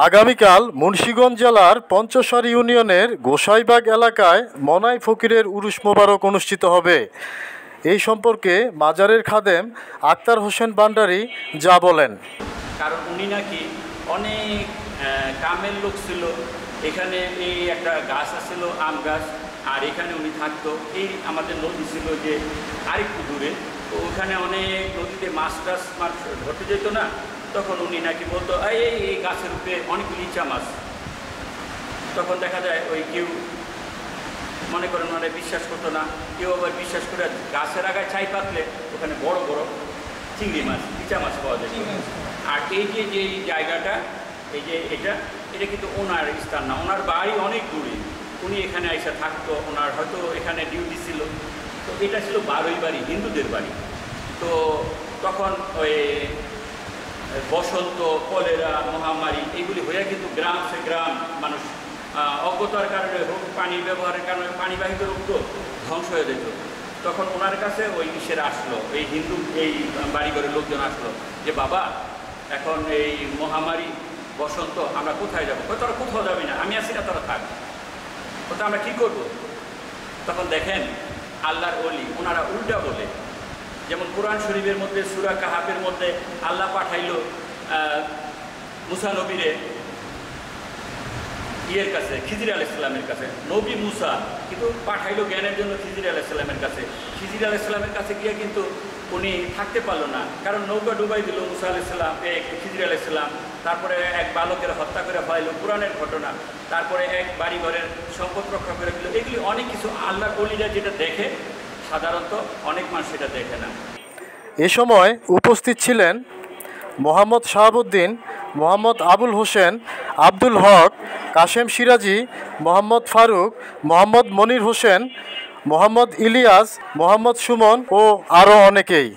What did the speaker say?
আগামীকাল মুন্সিগঞ্জ জেলার পঞ্চশার ইউনিয়নের গোসাইবাগ এলাকায় মনাই ফকিরের উরুস মোবারক অনুষ্ঠিত হবে। এই সম্পর্কে মাজারের খাদেম আক্তার হোসেন ভান্ডারী যা বলেন। কারণ উনি নাকি অনেক কামের লোক ছিল। এখানে এই একটা গাছ আছিল, আম গাছ, আর এখানে উনি থাকতো। এই আমাদের নদী ছিল যে আরেকটু দূরে, তো ওখানে অনেক নদীতে মাছ ধরতে যেত না। তখন উনি নাকি বলতো এই গাছের উপরে অনেকগুলি ইচা মাছ। তখন দেখা যায় ওই কেউ মনে করেন মানে বিশ্বাস করতো না, কেউ আবার বিশ্বাস করে গাছের আগায় ছাই পাতলে ওখানে বড় বড় চিংড়ি মাছ, ইচা মাছ পাওয়া যায়। আর এই যে জায়গাটা, এই যে এটা কিন্তু ওনার স্থান না, ওনার বাড়ি অনেক দূরে। উনি এখানে এসে থাকতো, ওনার হয়তো এখানে ডিউটি ছিল। তো এটা ছিল বারোই বাড়ি, হিন্দুদের বাড়ি। তো তখন ওই বসন্ত, কলেরা, মহামারী এগুলি হয়ে কিন্তু গ্রাম সে গ্রাম মানুষ অজ্ঞতার কারণে হোক, পানি ব্যবহারের কারণে পানিবাহিত রোগ তো ধ্বংস হয়ে যেত। তখন ওনার কাছে ওই ইসের আসলো, এই হিন্দু এই বাড়িঘরের লোকজন আসলো যে বাবা এখন এই মহামারী বসন্ত আমরা কোথায় যাবো? তোরা কোথাও যাবি না, আমি আসি না, তোরা থাক। তো আমরা কী করবো? তখন দেখেন আল্লাহর ওলি ওনারা উল্টা বলে। যেমন কোরআন শরীফের মধ্যে সূরা কাহাফের মধ্যে আল্লাহ পাঠাইল মুসা নবীরে ইয়ের কাছে, খিজির আলাইহিস সালামের কাছে। নবী মুসা কিন্তু পাঠাইল জ্ঞানের জন্য খিজির আলাইহিস সালামের কাছে। খিজির আলাইহিস সালামের কাছে গিয়ে কিন্তু উনি থাকতে পারলো না, কারণ নৌকা ডুবাই দিল মুসা আলাইহিস সালাম, খিজির আলাইহিস সালাম। তারপরে এক বালকের হত্যা করে ফেলাইল, কোরআনের ঘটনা। তারপরে এক বাড়ি ঘরের সম্পদ রক্ষা করে দিল। এগুলি অনেক কিছু আল্লাহর ওলিরা যেটা দেখে, সাধারণত অনেক মানুষ সেটা দেখে না। এ সময় উপস্থিত ছিলেন মোহাম্মদ শাহাবুদ্দিন, মোহাম্মদ আবুল হোসেন, আব্দুল হক, কাশেম সিরাজি, মোহাম্মদ ফারুক, মোহাম্মদ মনির হোসেন, মোহাম্মদ ইলিয়াস, মোহাম্মদ সুমন ও আরও অনেকেই।